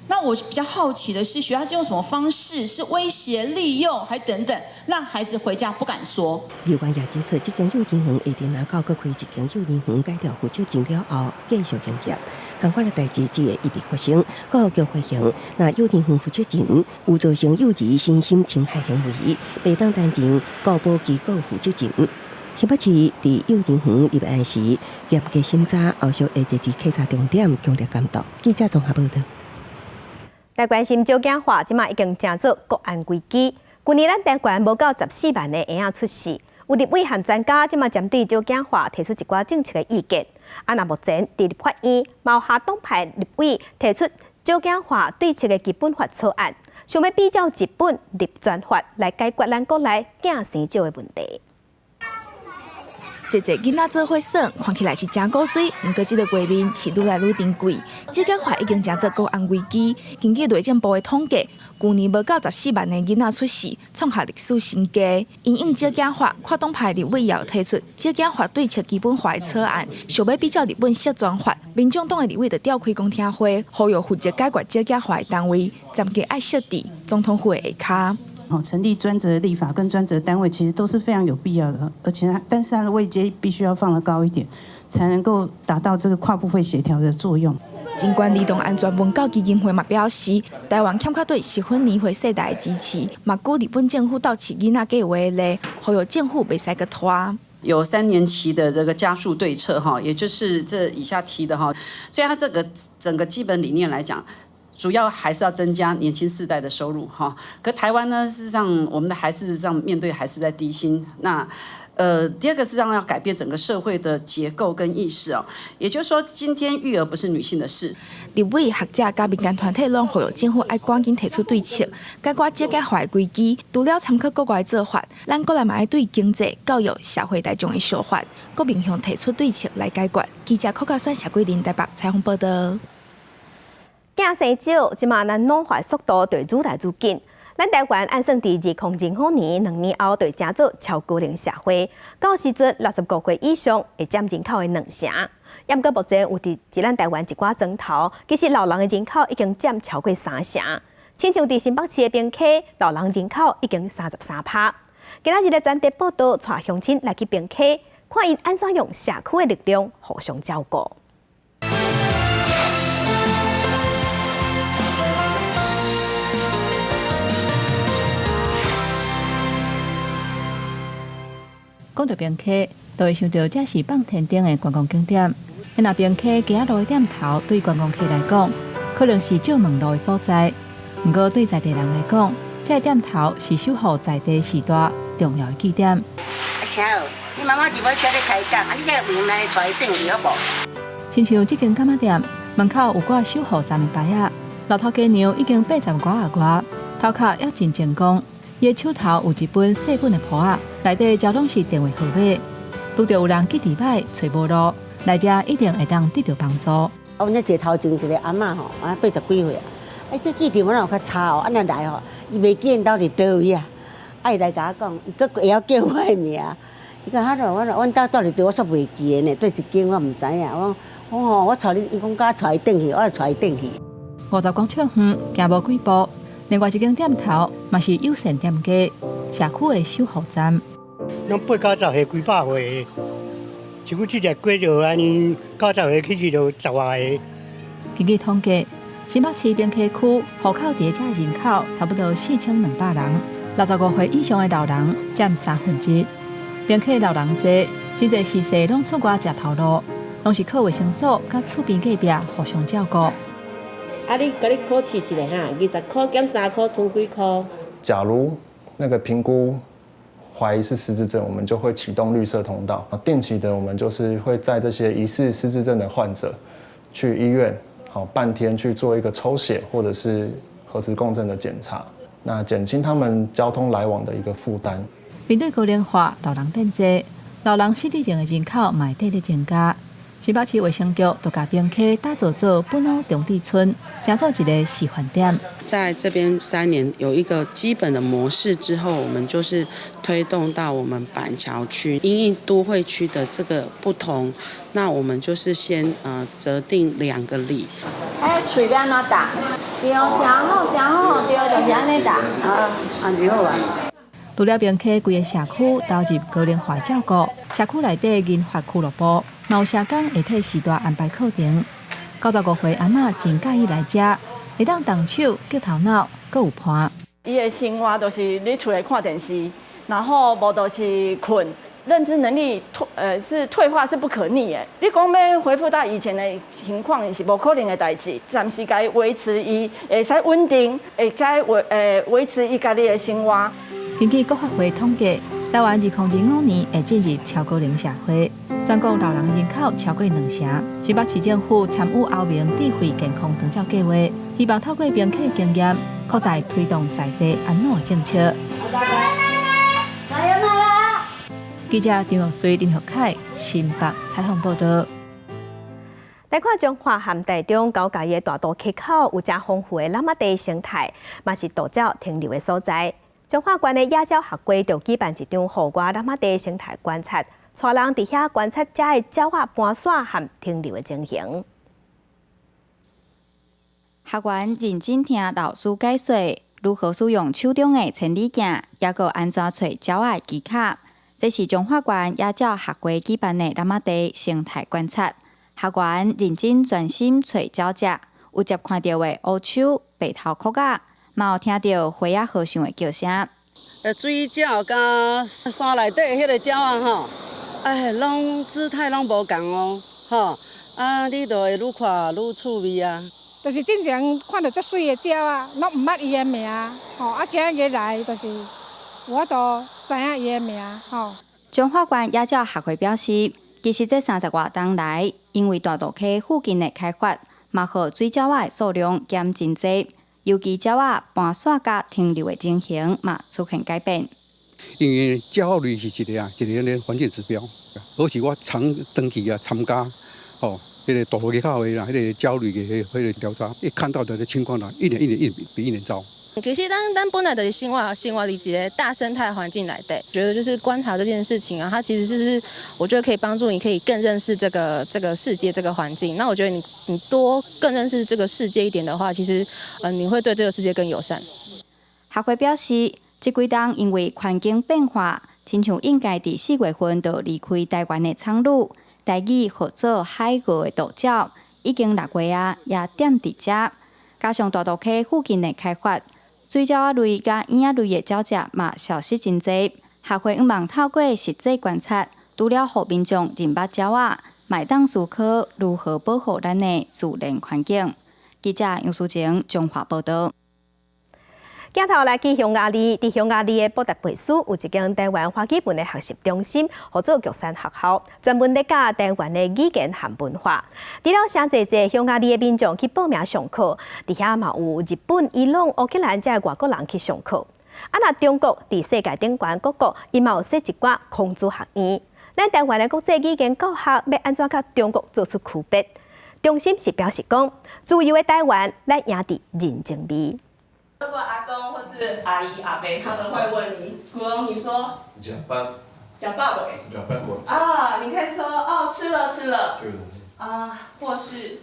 那我比较好奇的是，学校是用什么方式？是威胁、利用，还等等，让孩子回家不敢说。有关也指出，这间幼儿园下定南校搁开一间幼儿园，改掉负责人了后，继续营业。同款的代志只会一直发生。教育局发现，那幼儿园负责人有造成幼儿身心侵害行为，袂当担任教保机构负责人。新北市伫幼儿园入案时，严格审查，后续会设置稽查重点，强烈监督。记者综合报道。来关心少子化，即马已经成做国安危机。去年咱台湾无到14万个婴仔出世，有立委和专家即马针对少子化提出一寡政策的意见。啊，那目前伫立法院，毛下党派立委提出少子化对策的基本法草案，想要比照日本立专法来解决咱国内囝生少的问题。一个囡仔做伙耍，看起来是真古水，不过这个画面是愈来愈珍贵。少子化已经成做国安危机。根据内政部的统计，去年无到14万个囡仔出世，创下历史新低。因应少子化，跨党派立委也提出少子化对策基本法的草案，想要比较日本设专法。民众党的立委就召开公听会，呼吁负责解决少子化的单位，暂时爱设置总统府的下骹。成立专责立法跟专责单位其实都是非常有必要的，而且但是它的位阶必须要放得高一点，才能够达到这个跨部会协调的作用。尽管儿童安全文教基金会嘛表示，台湾欠缺对适婚年岁世代的支持，嘛鼓日本政府到饲囡仔计划的例，呼吁政府袂使个拖。有3年期的这个加速对策哈，也就是这以下提的哈，所以它这个整个基本理念来讲。主要还是要增加年轻世代的收入哈，可台湾呢，事实上我们的还是上面对还是在低薪，那第二个是让要改变整个社会的结构跟意识哦，也就是说，今天育儿不是女性的事。立委、学者甲民间团体拢呼吁政府爱赶紧提出对策，解决这个坏规矩。除了参考国外做法，咱国内嘛要对经济、教育、社会大众的想法，各面向提出对策来解决。记者柯嘉选谢桂林台北采访报道。囝生少，即马咱老化速度对愈来愈紧。咱台湾按算伫2005年2年后，对正做超高龄社会，到时阵65岁以上会占人口的2成。毋过目前有伫咱台湾一寡庄头，其实老人的人口已经占超过3成。亲像伫新北市的平溪，老人人口已经33%。今仔日的专题报道，带乡亲来去平溪，看因安怎用社区的力量互相照顾。讲到平溪，就会想到这是放天顶的观光景点。若平溪行路的点头，对观光客来讲，可能是少门路的所在。不过对在地人来讲，这个点头是守护在地时代重要的据点。啥哦？你妈妈就要这里开讲，你这门来带顶去好无？亲像这间干妈店门口有挂守护站的牌仔，老头家娘已经80外啊外，头壳也真精光。伊的手头有一本细本的簿仔，内底全拢是电话号码。拄着有人记伫歹找无路，来遮一定会当得到帮助。阮这坐头前一个阿嬷吼，80几岁啊，这记电话有较差哦，安尼来吼，伊袂记因兜是倒位啊，伊来甲我讲，伊佫会晓叫我的名，伊讲阮兜到底对我煞袂记的呢，对一间我毋知影，我带你，伊讲甲带伊转去，我就带伊转去。50公尺远，行无几步。另外一间店头嘛是友善店家，社区的守护站。拢8、9、10岁，几百岁，像阮这个过着安尼，9、10岁起去就10外个。根据统计，新北市平溪区户口伫遮人口差不多4200人，65岁以上的老人占1/3。平溪老人多，真侪时势拢出外食头路，拢是靠卫生所甲厝边隔壁互相照顾。你考试一个哈，20块减3块，剩几块？假如那个评估怀疑是失智症，我们就会启动绿色通道。定期的，我们就是会在这些疑似失智症的患者去医院，半天去做一个抽血或者是核磁共振的检查，那减轻他们交通来往的一个负担。面对高龄化，老人变多，老人失智症的人口嘛会在增加。新北市卫生局就把平溪打造做本土中地村，成做一个示范点。在这边3年有一个基本的模式之后，我们就是推动到我们板桥区、因应都会区的这个不同。那我们就是先择定2个里。嘴要安怎打？对哦，真好，对，就是安尼打。安尼好啊。除了平溪规个社区投入高龄化照顾，社区内底银发俱乐部。有社工会替时代安排课程，95岁阿嬷真介意来遮，会当动手、叫头脑，阁有伴。伊的生活都是咧厝内看电视，然后无就是困，认知能力是退化是不可逆的。你讲要恢复到以前的情况是无可能的代志，暂时该维持伊会使稳定，会该维持伊家己的生活。根据国发会统计，台湾2005年会进入超高龄社会。全国老人人口超过2成，新北市政府参与后明智慧健康长照计划，希望透过平溪经验，扩大推动在地安老政策。记者张若水、林学凯，新北采访报道。来看中华咸台中高架的大渡溪口有正丰富的喇嘛地生态，嘛是度鸟停留的所在。中华县的野鸟学会就举办一场户外喇嘛地生态观察。带人伫遐观察遮的鸟仔搬徙和停留的情形。学员认真听老师解说，如何使用手中的千里镜，也个安怎找鸟仔技巧。这是中华县野鸟学会举办的喇嘛地生态观察。学员认真专心找鸟只，有接看到的乌手、白头壳仔，嘛有听到花仔和尚的叫声。水鸟甲山内底迄个鸟啊吼。拢姿态拢无共哦，你就会愈看愈趣味啊。就是正常看到遮水的鸟啊，拢毋捌伊的名，今日来就是我都知影伊的名，中法官也照学会表示，其实这30多年来，因为大肚溪附近的开发，嘛互水鸟仔的数量减真济，尤其鸟仔搬线甲停留的情形嘛出现改变。因为鸟类是一个环境指标，而且我常登记参加迄个大肚溪口的啦，迄个鸟类的迄个调查，一看到的情况啦，一年比一年糟。其实咱本来就是生活里一个大生态环境来的，觉得就是观察这件事情啊，它其实是我觉得可以帮助你可以更认识这个世界这个环境。那我觉得你多更认识这个世界一点的话，其实你会对这个世界更友善。学会表示，这几冬因为环境变化，亲像应该伫4月份就离开台湾的苍鹭、台语合作海鹅的渡鸟，已经6月啊也点伫遮，加上大肚溪附近的开发。水鸟类甲燕仔类的鸟只嘛消失真济，学会望透过实际观察，除了互民众认捌鸟仔，嘛当思考如何保护咱的自然环境。记者杨淑晴中华报道。镜头来去匈牙利，伫匈牙利的布达佩斯有一间台湾花基本的学习中心，合作玉山学校，专门咧教台湾的语言和文化。除了诚侪匈牙利的民众去报名上课，伫遐嘛有日本、伊朗、乌克兰这外国人去上课。若中国伫世界顶悬各国，伊嘛有设一寡孔子学院。咱台湾的国际语言教学要安怎甲中国做出区别？中心是表示讲，自由的台湾，咱赢伫人情味。如果阿公或是阿姨、阿伯，他们会问你，古龙，你说假饭，假爸爸，假饭我啊，你可以说哦，吃了吃了，啊，或是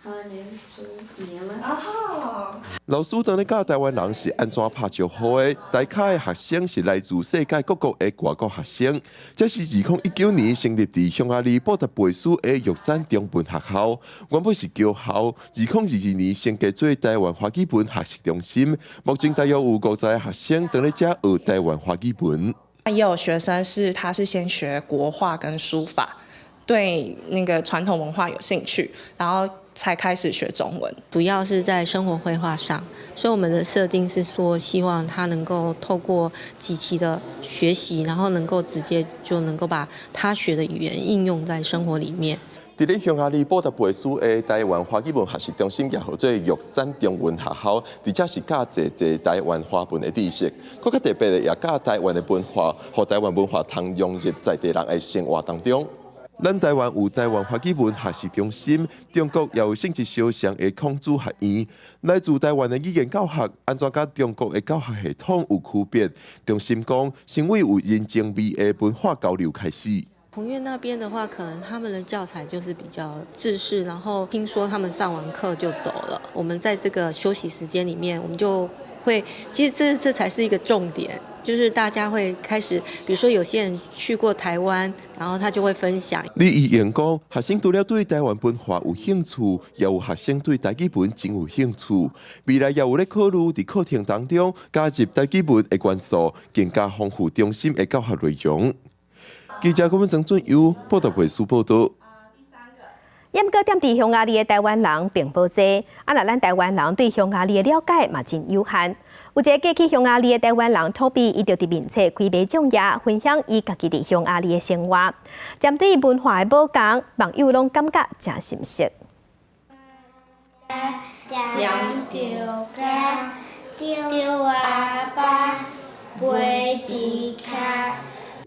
还没吃年了啊哈。老师当咧教台湾人是安怎拍招呼的，台卡的学生是来自世界各国的外国学生。这是2019年成立伫匈牙利布达佩斯的玉山中文学校，原本是侨校，2022年升格做台湾华基本学习中心。目前大约有50个学生当咧遮学台湾华基本。也有学生他是先学国画跟书法，对那个传统文化有兴趣，然后才开始学中文。主要是在生活绘画上，所以我们的设定是说，希望他能够透过几期的学习，然后能够直接就能够把他学的语言应用在生活里面。伫咧匈牙利布达佩斯的台湾华基本学习中心，也合作玉山中文学校，而且是教侪台湾话本的知识。更加特别的，也教台湾的文化，和台湾文化通融入在地人的生活当中。咱台湾有台湾华基本学习中心，中国也有性质相像的孔子学院。来自台湾的语言教学，安怎甲中国的教学系统有区别？中心讲，先为有人情味的文化交流开始。同院那边的话，可能他们的教材就是比较制式，然后听说他们上完课就走了。我们在这个休息时间里面，我们就会，其实这才是一个重点，就是大家会开始，比如说有些人去过台湾，然后他就会分享。你意言讲，学生除了对台湾文化有兴趣，也有学生对台语文真有兴趣。未来也有咧考虑伫课程当中加入台语文的元素，更加丰富中心的教学内容。记者郭文曾准由布达佩斯报道。也毋过踮伫匈牙利的台湾人并无多，若咱台湾人对匈牙利的了解嘛真有限。有一个嫁去匈牙利的台湾人托比，伊就伫面册开卖种业，分享伊家己伫匈牙利的生活。针对文化的保同，网友拢感觉真深刻。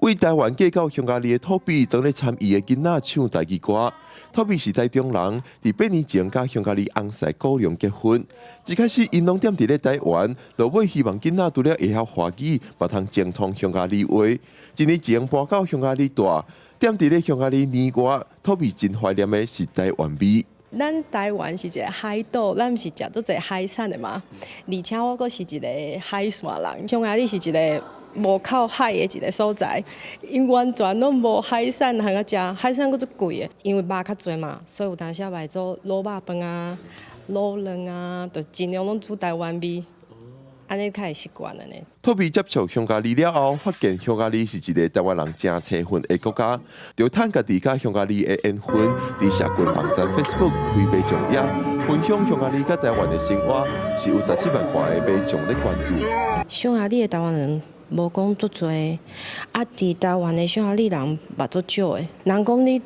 为台湾嫁到匈牙利的托比，当咧参与的囡仔唱台语歌。托比是台中人，伫8年前甲匈牙利翁婿高粱结婚。一开始因拢踮伫咧台湾，落尾希望囡仔除了会晓华语，嘛通精通匈牙利话。1年前搬到匈牙利大，踮伫咧匈牙利年外，托比真怀念的是台湾味。咱台湾是一个海岛，咱是食足侪海产的嘛，而且我阁是一个海线人，匈牙利是一个无靠海的一个所在，因完全拢无海产通个食，海产阁足贵的，因为肉较侪嘛，所以有当时卖做卤肉饭啊、卤卵啊，就尽量拢煮台湾味，安尼较会习惯安尼。托比接触匈牙利了后，发现匈牙利是一个台湾人真青分的国家，就趁家己甲匈牙利的缘分，伫社群网站 Facebook 开卖种业，分享匈牙利甲台湾的生活，是有17万外的买种咧关注。匈牙利的台湾人无讲足多，啊，伫台湾的匈牙利人嘛足少的。人讲你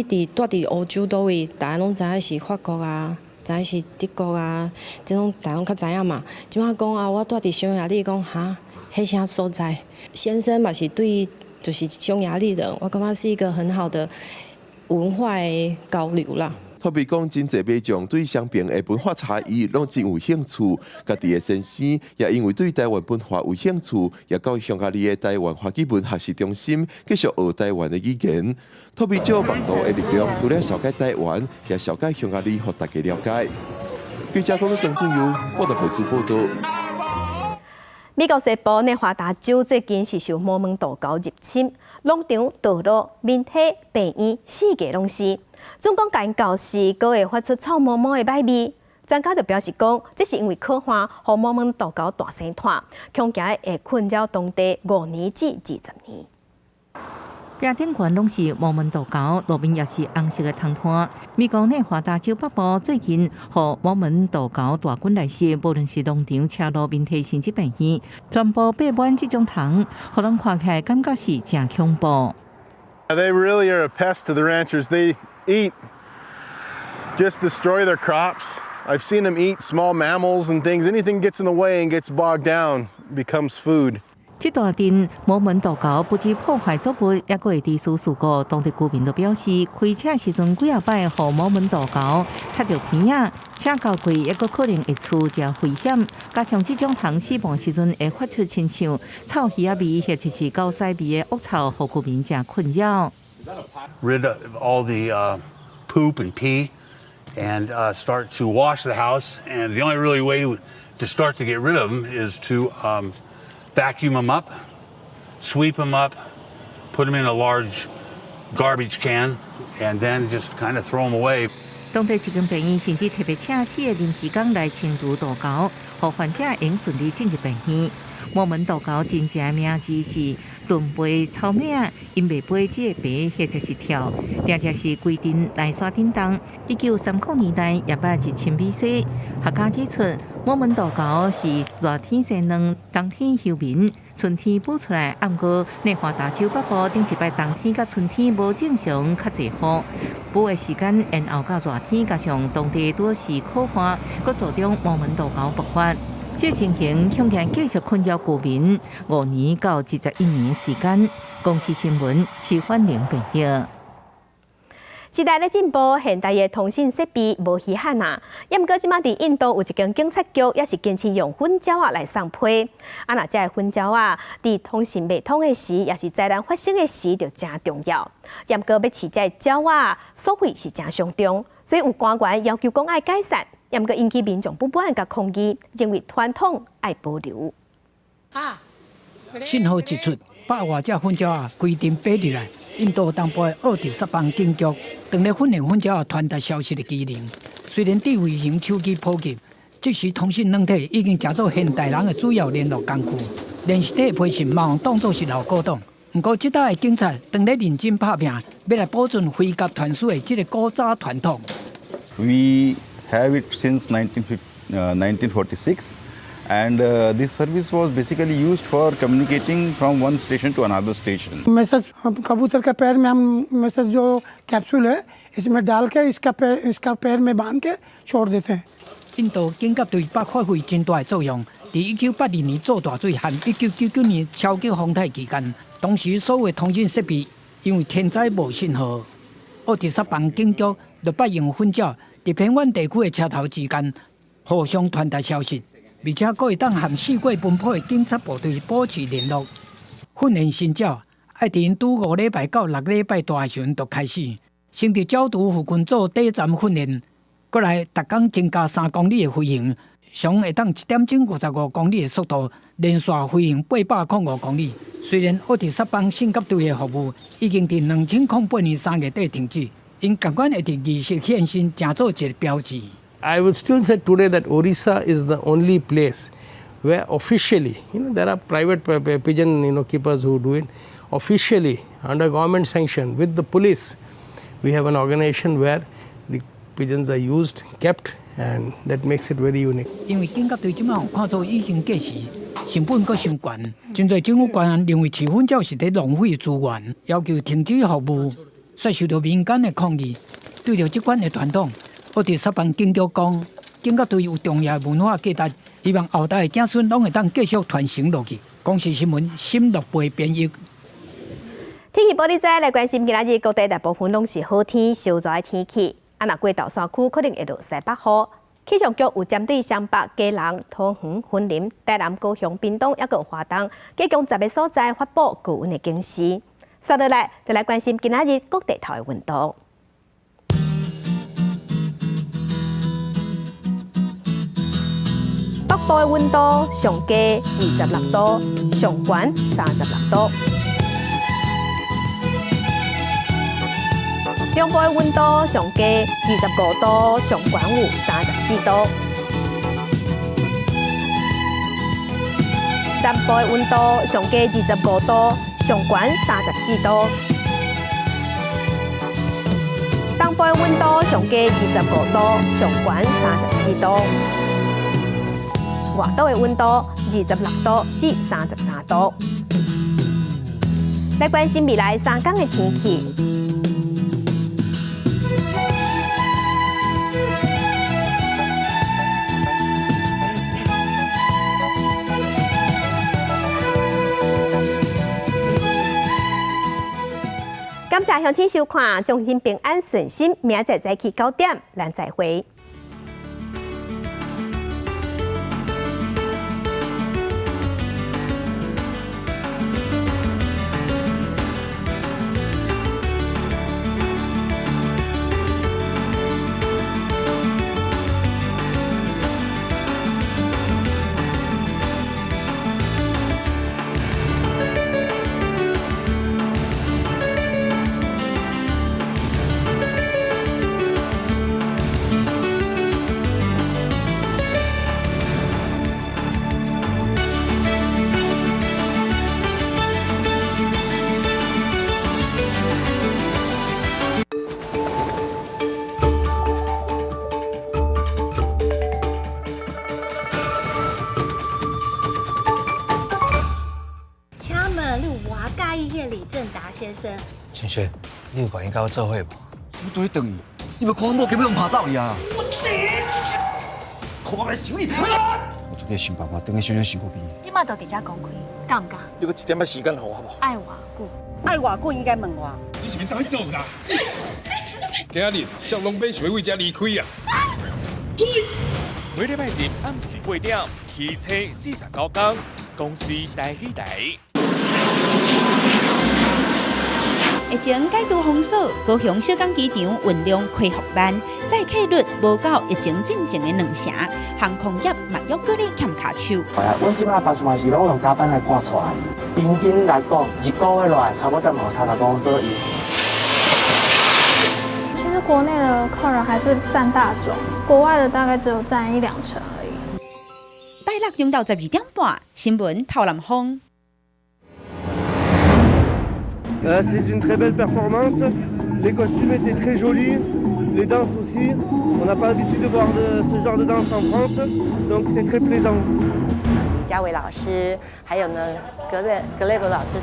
住伫欧洲倒位，大家拢知影是法国啊，知影是德国啊，即种大家拢较知影嘛。即摆讲啊，我住伫匈牙利，讲哈，迄啥所在？先生嘛是对，就是匈牙利人，我感觉是一个很好的文化的交流啦。特别讲，真侪民众对双边的文化差异拢真有兴趣，家己的先生也因为对台湾文化有兴趣，也到匈牙利的台湾华基文学习中心继续学台湾的语言。特别借网络的力量，除了了解台湾，也了解匈牙利，互大家了解。记者讲郑俊佑报道，报道。美国西部内华达州最近是受摩门道教入侵，农场、道路、面体、病院四界拢是。总共间教室阁会发出臭毛毛的歹味，专家就表示讲，这是因为可汗和摩门道教大生团，恐惊会困扰当地5年至20年。壁顶悬拢是摩门道教，路面也是红色的藤摊。美国内华达州北部最近和摩门道教大军来袭，无论是农场、车路、面体甚至病院，全部爬满这种藤，互人看起来感觉是真恐怖。They really are a pest to the ranchers. They eat, just destroy their crops. I've seen them eat small mammals and things. Anything gets in the way and gets bogged down becomes food. 这大阵摩门道教不止破坏作物，也会地事事故。当地居民都表示，开车时阵几啊摆，和摩门道教擦到鼻仔，车交贵也个可能会出真危险。加上这种藤死亡时阵会发出亲像臭鱼仔味，或者是高屎味的恶臭，互居民真困扰。Rid of all the poop and pee, and start to wash the house. And the only really way to start to get rid of them is to vacuum them up, sweep them up, put them in a large garbage can, and then just kind of throw them away. 当地一间病院甚至特别请4个临时工来清除道教，让患者能顺利进入病院。摩门道教真正的名字是盾背草名，因袂背这个白或者是跳，定定是规定来刷叮当。1930年代也捌一亲美西，学家指出，摩门道教是热天生卵，冬天休眠，春天补出来。暗过内华达州北部顶一摆冬天甲春天无正常，较侪雨。补的时间延后到热天，加上当地多是可汗，佮助长摩门道教爆发。这情形恐惊继续困扰居民5年到21年时间。公视新闻徐焕玲报道。时代的进步，现代的通讯设备无稀罕啊。也毋过，即马伫印度有一间警察局，也是坚持用粉胶啊来送批。啊，那这粉胶啊，伫通讯未通的时，也是灾难发生的时，就真重要。也毋过，要饲这胶啊，收费是真上重，所以有官员要求讲爱改善。也毋过引起民众不满甲抗议，认为传统爱保留。信号一出，100外只粉胶啊，规定摆入来。印度东部的奥迪萨邦警局当咧训练粉胶啊传达消息的机能。虽然智慧型手机普及，即时通讯软体已经成做现代人的主要联络工具，连实体批信嘛用当作是老古董。不过，即代的警察当咧认真拍拼，要来保存飞鸽传书的这个古早传统。We have it since 1946, and this service was basically used for communicating from one station to another station. Message कबूतर के पैर में हम मैसेज जो कैप्सूल है इसमें डाल के इसका पैर में बांध के छोड़ देते हैं. 印度警察对北发挥真大的作用。伫1982年做大水和1999年超级风台期间，当时所有通讯设备因为天灾无信号，奥迪萨邦警局就捌用粉胶。伫偏远地区的车头之间互相传达消息，而且可会当和四界奔波的警察部队保持联络。训练新鸟爱伫因拄5礼拜到6礼拜大的时阵就开始，先伫焦土附近做底站训练，过来逐工增加3公里的飞行，上会当1点钟55公里的速度，连续飞行805公里。虽然奥迪萨邦性急队的服務已經伫2008年3月底停止。因感官会伫仪式獻身，成做一个标志。I would still say today that Orissa is the only place where officially, there are private pigeon, keepers who do it. Officially, under government sanction, with the police, we have an organization where the pigeons are used, kept, and that makes it very unique. 因为警察队即马看做已经过时，成本阁伤悬，真侪政府官员认为市府照是伫浪费资源，要求停止服务，却受到民间的抗议。对着这款的传统，我伫沙邦警局讲，警察队有重要文化价值，希望后代的子孙拢会当继续传承落去。公视新闻新乐培编译。天气报你知，来关心今仔日各地大部分拢是好天、烧热的天气。那过豆山区可能会落西北雨。气象局有针对湘北、基隆、桃园、云林、台南、高雄、屏东，还有花东，计共10个所在发布高温的警示。接落来，就来关心今仔日各地头的温度。北部的温度上低26度，上悬36度。中部的温度上低25度，上悬有34度。南部的温度上低25度，上悬34度。东部的温度上低25度，上悬34度。外岛的温度26度至33度。来关心未来3天的天气。感谢乡亲收看，祝您平安顺心，明仔早起9点，咱再会。先生，轩轩，你有愿意跟我做伙无？什么对你等伊？你要看我根本用拍走伊啊！我看我来收你！我准备想办法等你轩轩身躯边。即马就伫遮公开，敢唔敢？你个一点仔时间给我好不好？爱偌久？爱偌久应该问我。你是要走去倒啦？今日小龙兵想要为遮离开啊！每礼拜日暗时8点，汽车49天，公司台记台。疫情解除封锁，高雄小港机场运量恢复慢，载客率无到疫情进前的2成，航空业嘛又搁咧欠卡手。係啊，阮即擺巴士嘛是拢用加班來趕出來，平均來講1個月來差不多有35左右。其實國內的客人還是佔大眾，國外的大概只有佔1-2成而已。拜六中到12點半，新聞透南風。C'est une très belle performance. Les costumes étaient très jolis, les danses aussi. On n'a pas l'habitude de voir ce genre de danse en France, donc c'est très plaisant. 李佳伟老师，还有呢格雷伯老师。